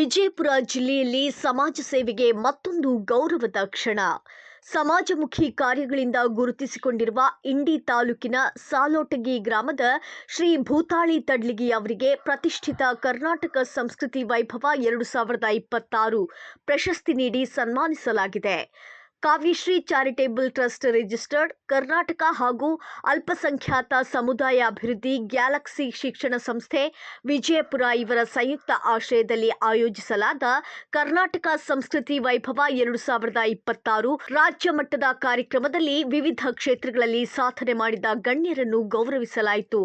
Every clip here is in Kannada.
ವಿಜಯಪುರ ಜಿಲ್ಲೆಯಲ್ಲಿ ಸಮಾಜ ಸೇವೆಗೆ ಮತ್ತೊಂದು ಗೌರವದ ಕ್ಷಣ. ಸಮಾಜಮುಖಿ ಕಾರ್ಯಗಳಿಂದ ಗುರುತಿಸಿಕೊಂಡಿರುವ ಇಂಡಿ ತಾಲೂಕಿನ ಸಾಲೋಟಗಿ ಗ್ರಾಮದ ಶ್ರೀ ಭೂತಾಳಿ ತಡ್ಲಿಗಿ ಅವರಿಗೆ ಪ್ರತಿಷ್ಠಿತ ಕರ್ನಾಟಕ ಸಂಸ್ಕೃತಿ ವೈಭವ 2026 ಪ್ರಶಸ್ತಿ ನೀಡಿ ಸನ್ಮಾನಿಸಲಾಗಿದೆ. Kavyashree charitable trust registered Karnataka ಹಾಗೂ ಅಲ್ಪಸಂಖ್ಯಾತ ಸಮುದಾಯ ಅಭಿವೃದ್ಧಿ ಗ್ಯಾಲಕ್ಸಿ ಶಿಕ್ಷಣ ಸಂಸ್ಥೆ ವಿಜಯಪುರ ಇವರ ಸಂಯುಕ್ತ ಆಶ್ರಯದಲ್ಲಿ ಆಯೋಜಿಸಲಾದ ಕರ್ನಾಟಕ ಸಂಸ್ಕೃತಿ ವೈಭವ 2026 ರಾಜ್ಯ ಮಟ್ಟದ ಕಾರ್ಯಕ್ರಮದಲ್ಲಿ ವಿವಿಧ ಕ್ಷೇತ್ರಗಳಲ್ಲಿ ಸಾಧನೆ ಮಾಡಿದ ಗಣ್ಯರನ್ನು ಗೌರವಿಸಲಾಯಿತು.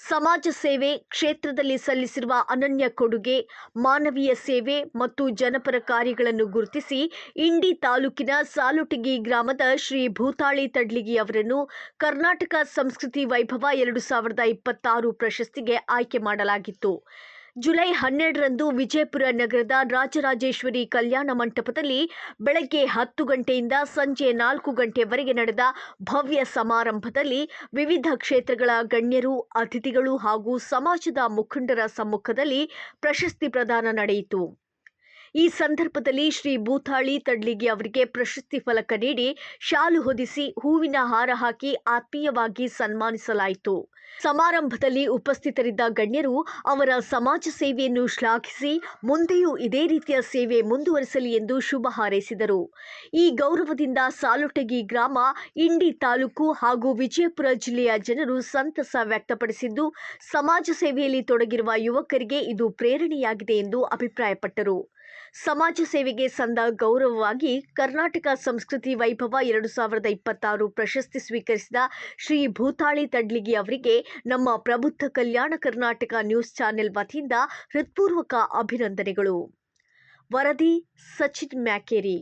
ಸಮಾಜ ಸೇವೆ ಕ್ಷೇತ್ರದಲ್ಲಿ ಸಲ್ಲಿಸಿರುವ ಅನನ್ಯ ಕೊಡುಗೆ, ಮಾನವೀಯ ಸೇವೆ ಮತ್ತು ಜನಪರ ಕಾರ್ಯಗಳನ್ನು ಗುರುತಿಸಿ ಇಂಡಿ ತಾಲೂಕಿನ ಸಾಲುಟಗಿ ಗ್ರಾಮದ ಶ್ರೀ ಭೂತಾಳಿ ತಡ್ಲಿಗಿ ಅವರನ್ನು ಕರ್ನಾಟಕ ಸಂಸ್ಕೃತಿ ವೈಭವ 2026 ಪ್ರಶಸ್ತಿಗೆ ಆಯ್ಕೆ ಮಾಡಲಾಗಿತ್ತು. ಜುಲೈ 12ರಂದು ವಿಜಯಪುರ ನಗರದ ರಾಜರಾಜೇಶ್ವರಿ ಕಲ್ಯಾಣ ಮಂಟಪದಲ್ಲಿ ಬೆಳಗ್ಗೆ 10 ಗಂಟೆಯಿಂದ ಸಂಜೆ 4 ಗಂಟೆವರೆಗೆ ನಡೆದ ಭವ್ಯ ಸಮಾರಂಭದಲ್ಲಿ ವಿವಿಧ ಕ್ಷೇತ್ರಗಳ ಗಣ್ಯರು, ಅತಿಥಿಗಳು ಹಾಗೂ ಸಮಾಜದ ಮುಖಂಡರ ಸಮ್ಮುಖದಲ್ಲಿ ಪ್ರಶಸ್ತಿ ಪ್ರದಾನ ನಡೆಯಿತು. ಈ ಸಂದರ್ಭದಲ್ಲಿ ಶ್ರೀ ಭೂತಾಳಿ ತಡ್ಲಿಗಿ ಅವರಿಗೆ ಪ್ರಶಸ್ತಿ ಫಲಕ ನೀಡಿ ಶಾಲು ಹೊದಿಸಿ ಹೂವಿನ ಹಾರ ಹಾಕಿ ಆತ್ಮೀಯವಾಗಿ ಸನ್ಮಾನಿಸಲಾಯಿತು. ಸಮಾರಂಭದಲ್ಲಿ ಉಪಸ್ಥಿತರಿದ್ದ ಗಣ್ಯರು ಅವರ ಸಮಾಜ ಸೇವೆಯನ್ನು ಶ್ಲಾಘಿಸಿ ಮುಂದೆಯೂ ಇದೇ ರೀತಿಯ ಸೇವೆ ಮುಂದುವರಿಸಲಿ ಎಂದು ಶುಭ ಹಾರೈಸಿದರು. ಈ ಗೌರವದಿಂದ ಸಾಲೋಟಗಿ ಗ್ರಾಮ, ಇಂಡಿ ತಾಲೂಕು ಹಾಗೂ ವಿಜಯಪುರ ಜಿಲ್ಲೆಯ ಜನರು ಸಂತಸ ವ್ಯಕ್ತಪಡಿಸಿದ್ದು, ಸಮಾಜ ಸೇವೆಯಲ್ಲಿ ತೊಡಗಿರುವ ಯುವಕರಿಗೆ ಇದು ಪ್ರೇರಣೆಯಾಗಿದೆ ಎಂದು ಅಭಿಪ್ರಾಯಪಟ್ಟರು. ಸಮಾಜ ಸೇವೆಗೆ ಸಂದ ಗೌರವವಾಗಿ ಕರ್ನಾಟಕ ಸಂಸ್ಕೃತಿ ವೈಭವ 2026 ಪ್ರಶಸ್ತಿ ಸ್ವೀಕರಿಸಿದ ಶ್ರೀ ಭೂತಾಳಿ ತಡ್ಲಿಗಿ ಅವರಿಗೆ ನಮ್ಮ ಪ್ರಬುದ್ಧ ಕಲ್ಯಾಣ ಕರ್ನಾಟಕ ನ್ಯೂಸ್ ಚಾನೆಲ್ ವತಿಯಿಂದ ಹೃತ್ಪೂರ್ವಕ ಅಭಿನಂದನೆಗಳು. ವರದಿ ಸಚಿನ್ ಮ್ಯಾಕೇರಿ.